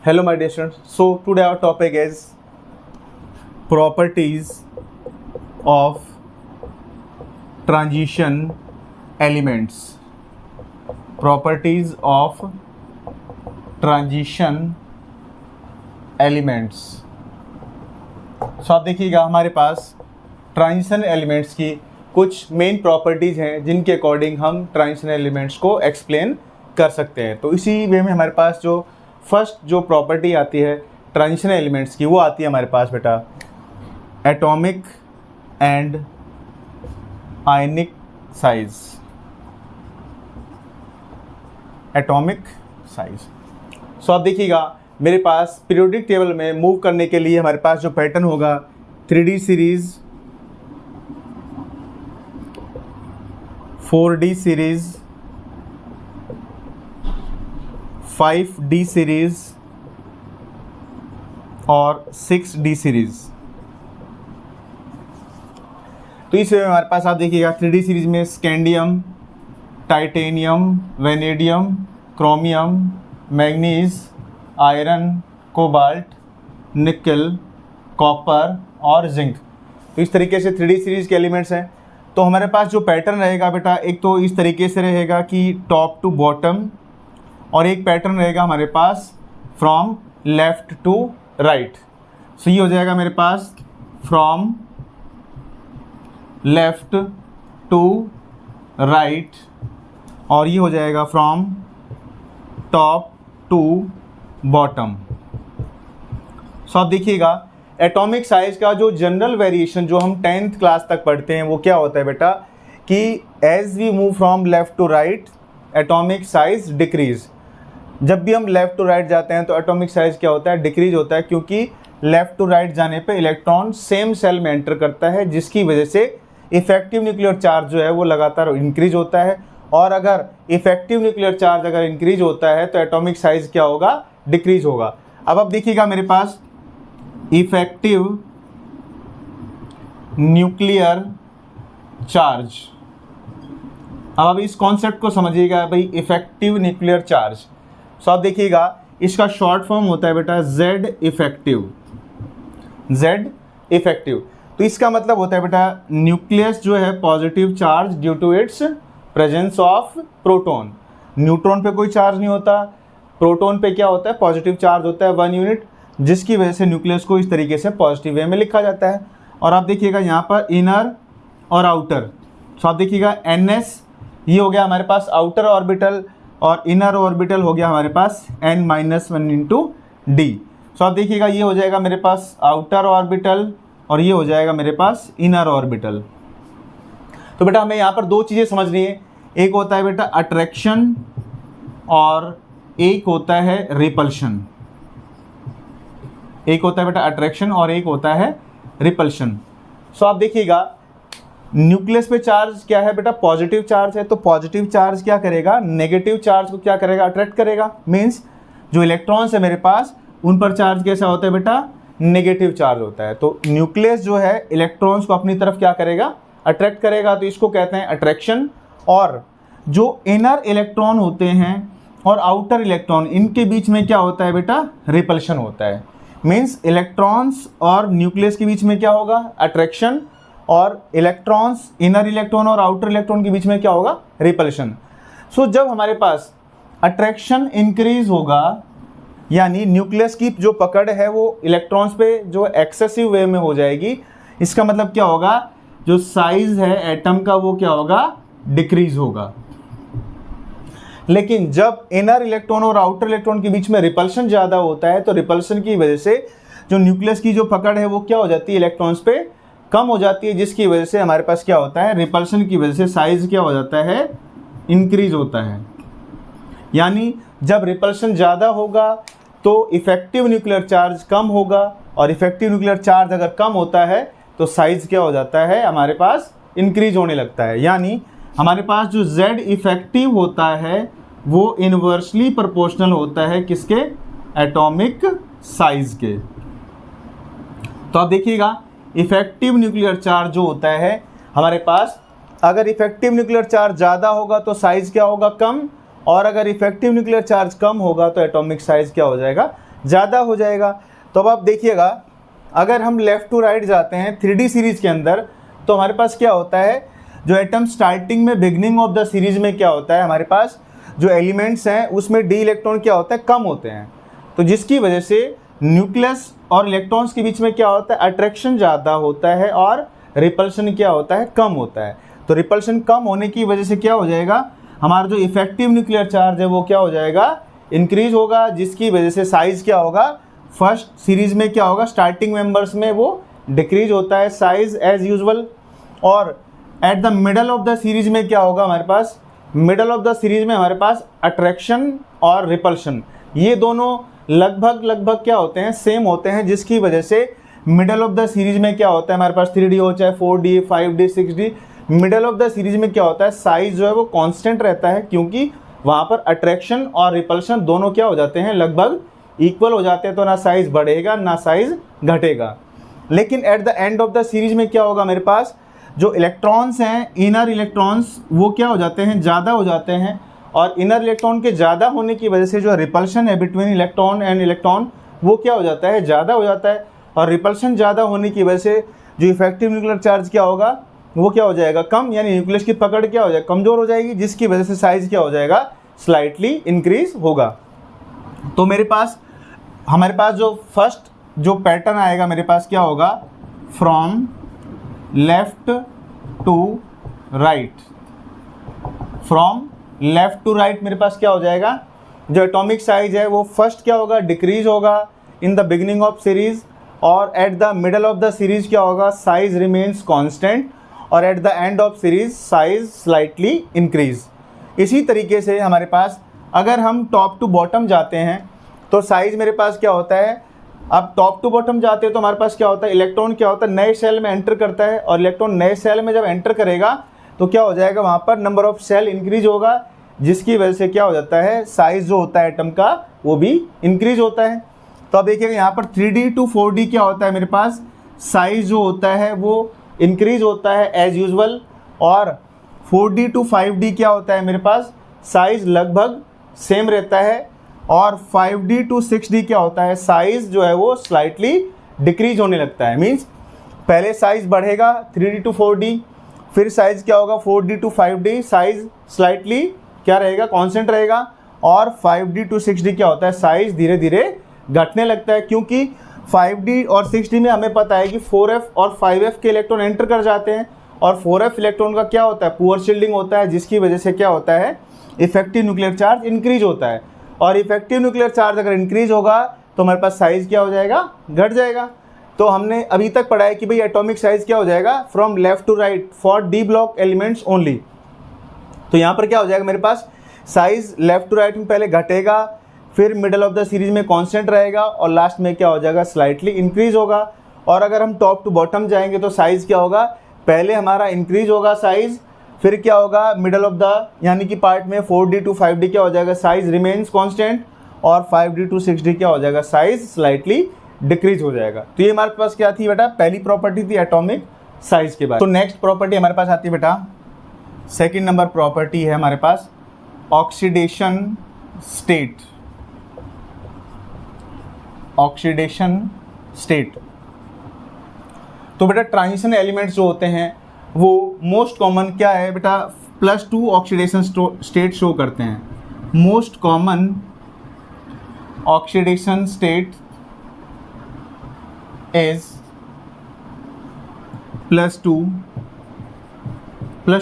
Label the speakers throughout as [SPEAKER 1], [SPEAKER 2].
[SPEAKER 1] Hello my dear students. So today our topic is properties of transition elements. Properties of transition elements. So आप देखिएगा हमारे पास transition elements की कुछ main properties हैं जिनके according हम ट्रांजिशन एलिमेंट्स को एक्सप्लेन कर सकते हैं। तो इसी वे में हमारे पास जो फर्स्ट जो प्रॉपर्टी आती है ट्रांजिशन एलिमेंट्स की वो आती है हमारे पास बेटा atomic and ionic size. Atomic size. So आप देखिएगा मेरे पास पीरियोडिक टेबल में मूव करने के लिए हमारे पास जो पैटर्न होगा 3D series, 4D series, 5D series और 6D सीरीज। तो इस में हमारे पास आप देखिएगा 3D सीरीज में scandium, titanium, vanadium, chromium, manganese, iron, cobalt, निकल, कॉपर और जिंक। तो इस तरीके से 3D सीरीज के एलिमेंट्स हैं। तो हमारे पास जो पैटर्न रहेगा बेटा एक तो इस तरीके से रहेगा कि टॉप टू बॉटम, और एक पैटर्न रहेगा हमारे पास फ्रॉम लेफ़्ट टू राइट। सो ये हो जाएगा मेरे पास फ्रॉम लेफ़्ट टू राइट, और ये हो जाएगा फ्रॉम टॉप टू बॉटम। सो आप देखिएगा एटॉमिक साइज का जो जनरल वेरिएशन जो हम 10th क्लास तक पढ़ते हैं वो क्या होता है बेटा कि as we move from left to right atomic size decrease. जब भी हम लेफ़्ट टू राइट जाते हैं तो एटॉमिक साइज क्या होता है, डिक्रीज होता है, क्योंकि लेफ़्ट टू राइट जाने पे इलेक्ट्रॉन सेम सेल में एंटर करता है, जिसकी वजह से इफेक्टिव न्यूक्लियर चार्ज जो है वो लगातार इंक्रीज होता है। और अगर इफेक्टिव न्यूक्लियर चार्ज अगर इंक्रीज होता है तो एटॉमिक साइज क्या होगा, डिक्रीज होगा। अब आप देखिएगा मेरे पास इफेक्टिव न्यूक्लियर चार्ज। अब आप इस कॉन्सेप्ट को समझिएगा भाई, इफेक्टिव न्यूक्लियर चार्ज। सो आप देखिएगा इसका शॉर्ट फॉर्म होता है बेटा Z इफेक्टिव। Z इफेक्टिव तो इसका मतलब होता है बेटा न्यूक्लियस जो है positive charge due to its presence of proton. Neutron पे कोई चार्ज नहीं होता, प्रोटॉन पे क्या होता है, पॉजिटिव चार्ज होता है 1 यूनिट, जिसकी वजह से न्यूक्लियस को इस तरीके से पॉजिटिव वे में लिखा जाता है। और आप देखिएगा यहाँ पर इनर और आउटर। सो आप देखिएगा NS ये हो गया हमारे पास आउटर ऑर्बिटल, और इनर ऑर्बिटल हो गया हमारे पास N-1 इंटू D। सो आप देखिएगा ये हो जाएगा मेरे पास आउटर ऑर्बिटल और ये हो जाएगा मेरे पास इनर ऑर्बिटल। तो बेटा हमें यहाँ पर दो चीज़ें समझनी है, एक होता है बेटा अट्रैक्शन और एक होता है रिपल्शन। एक होता है बेटा अट्रैक्शन और एक होता है रिपल्शन। सो आप देखिएगा न्यूक्लियस पे चार्ज क्या है बेटा, पॉजिटिव चार्ज है, तो पॉजिटिव चार्ज क्या करेगा, नेगेटिव चार्ज को क्या करेगा, अट्रैक्ट करेगा। मीन्स जो इलेक्ट्रॉन्स है मेरे पास उन पर चार्ज कैसा होता है बेटा, नेगेटिव चार्ज होता है। तो न्यूक्लियस जो है इलेक्ट्रॉन्स को अपनी तरफ क्या करेगा, अट्रैक्ट करेगा, तो इसको कहते हैं अट्रैक्शन। और जो इनर इलेक्ट्रॉन होते हैं और आउटर इलेक्ट्रॉन, इनके बीच में क्या होता है बेटा, रिपल्शन होता है। मीन्स इलेक्ट्रॉन्स और न्यूक्लियस के बीच में क्या होगा, अट्रैक्शन, और इलेक्ट्रॉन्स, इनर इलेक्ट्रॉन और आउटर इलेक्ट्रॉन के बीच में क्या होगा, रिपल्शन। सो जब हमारे पास अट्रैक्शन इंक्रीज होगा, यानी न्यूक्लियस की जो पकड़ है वो इलेक्ट्रॉन्स पे जो एक्सेसिव वे में हो जाएगी, इसका मतलब क्या होगा, जो साइज है एटम का वो क्या होगा, डिक्रीज होगा। लेकिन जब इनर इलेक्ट्रॉन और आउटर इलेक्ट्रॉन के बीच में रिपल्शन ज़्यादा होता है तो रिपल्शन की वजह से जो न्यूक्लियस की जो पकड़ है वो क्या हो जाती है, इलेक्ट्रॉन्स पे कम हो जाती है, जिसकी वजह से हमारे पास क्या होता है, रिपल्शन की वजह से साइज क्या हो जाता है, इंक्रीज होता है। यानी जब रिपल्शन ज़्यादा होगा तो इफेक्टिव न्यूक्लियर चार्ज कम होगा, और इफेक्टिव न्यूक्लियर चार्ज अगर कम होता है तो साइज क्या हो जाता है, हमारे पास इंक्रीज होने लगता है। यानी हमारे पास जो Z इफेक्टिव होता है वो इन्वर्सली प्रोपोर्शनल होता है किसके, एटॉमिक साइज के। तो आप देखिएगा इफेक्टिव न्यूक्लियर चार्ज जो होता है हमारे पास, अगर इफेक्टिव न्यूक्लियर चार्ज ज़्यादा होगा तो साइज़ क्या होगा, कम, और अगर इफेक्टिव न्यूक्लियर चार्ज कम होगा तो एटॉमिक साइज़ क्या हो जाएगा, ज़्यादा हो जाएगा। तो अब आप देखिएगा, अगर हम लेफ़्ट टू राइट जाते हैं 3D सीरीज़ के अंदर, तो हमारे पास क्या होता है, जो एटम स्टार्टिंग में बिगनिंग ऑफ द सीरीज़ में क्या होता है, हमारे पास जो एलिमेंट्स हैं उसमें डी इलेक्ट्रॉन क्या होता है, कम होते हैं। तो जिसकी वजह से न्यूक्लियस और इलेक्ट्रॉन्स के बीच में क्या होता है, अट्रैक्शन ज़्यादा होता है और रिपल्शन क्या होता है, कम होता है। तो रिपल्शन कम होने की वजह से क्या हो जाएगा, हमारा जो इफेक्टिव न्यूक्लियर चार्ज है वो क्या हो जाएगा, इंक्रीज होगा, जिसकी वजह से साइज़ क्या होगा, फर्स्ट सीरीज़ में क्या होगा, स्टार्टिंग मेंबर्स में वो डिक्रीज होता है साइज़ एज यूजुअल। और at the middle of the series में क्या होगा, हमारे पास मिडल ऑफ द सीरीज़ में हमारे पास अट्रैक्शन और रिपल्शन ये दोनों लगभग क्या होते हैं, सेम होते हैं, जिसकी वजह से मिडल ऑफ द सीरीज़ में क्या होता है, हमारे पास 3D हो चाहे 4D 5D 6D, middle of the series में क्या होता है, साइज़ जो है वो कांस्टेंट रहता है, क्योंकि वहाँ पर अट्रैक्शन और रिपल्शन दोनों क्या हो जाते हैं, लगभग इक्वल हो जाते हैं। तो ना साइज़ बढ़ेगा ना साइज़ घटेगा। लेकिन eight the end of the series में क्या होगा, मेरे पास जो इलेक्ट्रॉन्स हैं, इनर इलेक्ट्रॉन्स वो क्या हो जाते हैं, ज़्यादा हो जाते हैं। और इनर इलेक्ट्रॉन के ज़्यादा होने की वजह से जो रिपल्शन है बिटवीन इलेक्ट्रॉन एंड इलेक्ट्रॉन वो क्या हो जाता है, ज़्यादा हो जाता है। और रिपल्शन ज़्यादा होने की वजह से जो इफेक्टिव न्यूक्लियर चार्ज क्या होगा, वो क्या हो जाएगा, कम, यानी न्यूक्लियस की पकड़ क्या हो जाएगा, कमज़ोर हो जाएगी, जिसकी वजह से साइज़ क्या हो जाएगा, स्लाइटली इंक्रीज होगा। तो मेरे पास हमारे पास जो फर्स्ट जो पैटर्न आएगा, मेरे पास क्या होगा, from left to right, from left to right मेरे पास क्या हो जाएगा, जो एटॉमिक साइज है वो फर्स्ट क्या होगा, डिक्रीज होगा in the beginning of series, और at the middle of the series क्या होगा, साइज रिमेन्स कांस्टेंट, और at the end of series size slightly increase. इसी तरीके से हमारे पास अगर हम टॉप टू बॉटम जाते हैं तो साइज मेरे पास क्या होता है, अब टॉप टू बॉटम जाते हैं तो हमारे पास क्या होता है, इलेक्ट्रॉन क्या होता है, नए सेल में एंटर करता है, और इलेक्ट्रॉन नए सेल में जब एंटर करेगा तो क्या हो जाएगा, वहाँ पर नंबर ऑफ सेल इंक्रीज होगा, जिसकी वजह से क्या हो जाता है, साइज जो होता है एटम का वो भी इंक्रीज होता है। तो अब देखिएगा यहाँ पर 3D टू 4D क्या होता है, मेरे पास साइज जो होता है वो इंक्रीज होता है एज यूजुअल, और 4D टू 5D क्या होता है, मेरे पास साइज लगभग सेम रहता है, और 5D टू 6D क्या होता है, साइज जो है वो स्लाइटली डिक्रीज होने लगता है। मीन्स पहले साइज बढ़ेगा 3D टू 4D, फिर साइज क्या होगा 4D to 5D, size slightly क्या रहेगा, कांस्टेंट रहेगा, और 5D टू 6D क्या होता है, साइज धीरे धीरे घटने लगता है, क्योंकि 5D और 6D में हमें पता है कि 4f और 5f के इलेक्ट्रॉन एंटर कर जाते हैं, और 4f इलेक्ट्रॉन का क्या होता है, पुअर शील्डिंग होता है, जिसकी वजह से क्या होता है, इफेक्टिव न्यूक्लियर चार्ज इंक्रीज होता है। और इफेक्टिव न्यूक्लियर चार्ज अगर इंक्रीज होगा तो हमारे पास साइज क्या हो जाएगा, घट जाएगा। तो हमने अभी तक पढ़ा है कि भाई एटॉमिक साइज क्या हो जाएगा, from left to right for D block elements only. तो यहाँ पर क्या हो जाएगा, मेरे पास साइज लेफ्ट टू राइट में पहले घटेगा, फिर मिडल ऑफ द सीरीज में कांस्टेंट रहेगा, और लास्ट में क्या हो जाएगा, स्लाइटली इंक्रीज होगा। और अगर हम टॉप टू बॉटम जाएंगे तो साइज क्या होगा, पहले हमारा इंक्रीज होगा साइज, फिर क्या होगा मिडल ऑफ द यानी कि पार्ट में 4D टू 5D क्या हो जाएगा, साइज रिमेन्स कांस्टेंट, और 5D टू 6D क्या हो जाएगा, साइज स्लाइटली डिक्रीज हो जाएगा। तो ये हमारे पास क्या थी बेटा, पहली प्रॉपर्टी थी एटॉमिक साइज के बाद। तो नेक्स्ट प्रॉपर्टी हमारे पास आती है बेटा, सेकेंड नंबर प्रॉपर्टी है हमारे पास ऑक्सीडेशन स्टेट। ऑक्सीडेशन स्टेट, तो बेटा ट्रांजिशन एलिमेंट्स जो होते हैं वो मोस्ट कॉमन क्या है बेटा, +2 ऑक्सीडेशन स्टेट शो करते हैं। Most common oxidation state is +2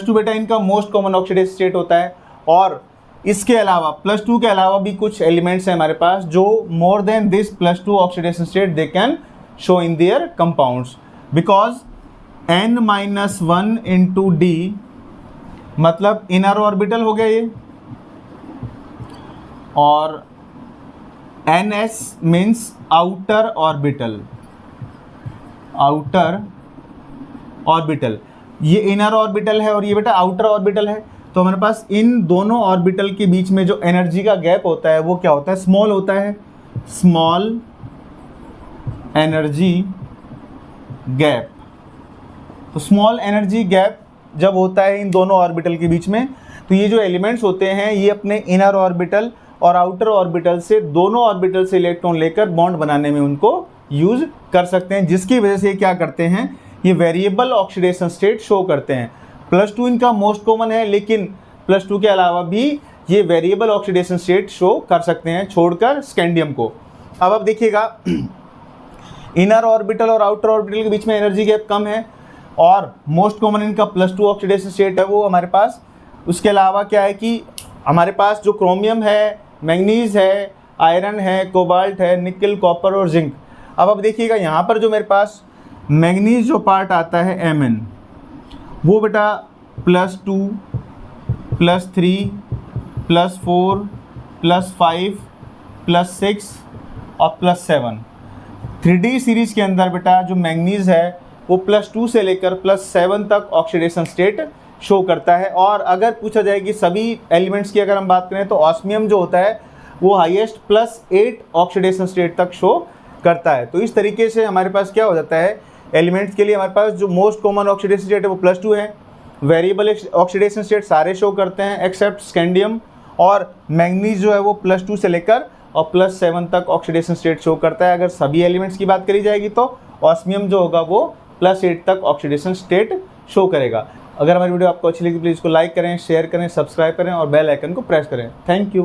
[SPEAKER 1] बेटा इनका मोस्ट कॉमन ऑक्सीडेशन स्टेट होता है। और इसके अलावा +2 के अलावा भी कुछ एलिमेंट्स हैं हमारे पास जो more than this +2 oxidation state they can show in their compounds, because n-1 into D मतलब इनर ऑर्बिटल हो गया ये, और ns means outer orbital. Outer orbital ये इनर ऑर्बिटल है और ये बेटा आउटर ऑर्बिटल है। तो हमारे पास इन दोनों ऑर्बिटल के बीच में जो एनर्जी का गैप होता है वो क्या होता है, स्मॉल होता है, स्मॉल एनर्जी गैप। तो स्मॉल एनर्जी गैप जब होता है इन दोनों ऑर्बिटल के बीच में, तो ये जो एलिमेंट्स होते हैं ये अपने इनर ऑर्बिटल और आउटर ऑर्बिटल से, दोनों ऑर्बिटल से इलेक्ट्रॉन लेकर बॉन्ड बनाने में उनको यूज कर सकते हैं, जिसकी वजह से क्या करते हैं, ये वेरिएबल ऑक्सीडेशन स्टेट शो करते हैं। +2 इनका मोस्ट कॉमन है, लेकिन +2 के अलावा भी ये वेरिएबल ऑक्सीडेशन स्टेट शो कर सकते हैं, छोड़कर स्कैंडियम को। अब आप देखिएगा इनर ऑर्बिटल और आउटर ऑर्बिटल के बीच में एनर्जी गैप कम है और मोस्ट कॉमन इनका +2 ऑक्सीडेशन स्टेट है वो हमारे पास। उसके अलावा क्या है कि हमारे पास जो क्रोमियम है, मैंगनीज है, आयरन है, कोबाल्ट है, निकल, कॉपर और जिंक। अब देखिएगा यहाँ पर जो मेरे पास मैंगनीज जो पार्ट आता है Mn, वो बेटा +2, +3, +4, +5, +6 और +7। 3D सीरीज के अंदर बेटा जो मैंगनीज है वो +2 से लेकर +7 तक ऑक्सीडेशन स्टेट शो करता है। और अगर पूछा जाए कि सभी एलिमेंट्स की अगर हम बात करें तो ऑस्मियम जो होता है वो हाईएस्ट +8 ऑक्सीडेशन स्टेट तक शो करता है। तो इस तरीके से हमारे पास क्या हो जाता है, एलिमेंट्स के लिए हमारे पास जो मोस्ट कॉमन ऑक्सीडेशन स्टेट है वो +2 है, वेरिएबल ऑक्सीडेशन स्टेट सारे शो करते हैं एक्सेप्ट स्कैंडियम, और मैंगनीज जो है वो +2 से लेकर और +7 तक ऑक्सीडेशन स्टेट शो करता है। अगर सभी एलिमेंट्स की बात करी जाएगी तो ऑस्मियम जो होगा वो +8 तक ऑक्सीडेशन स्टेट शो करेगा। अगर हमारी वीडियो आपको अच्छी लगी प्लीज़ इसको लाइक करें, शेयर करें, सब्सक्राइब करें और बेल आइकन को प्रेस करें। Thank you.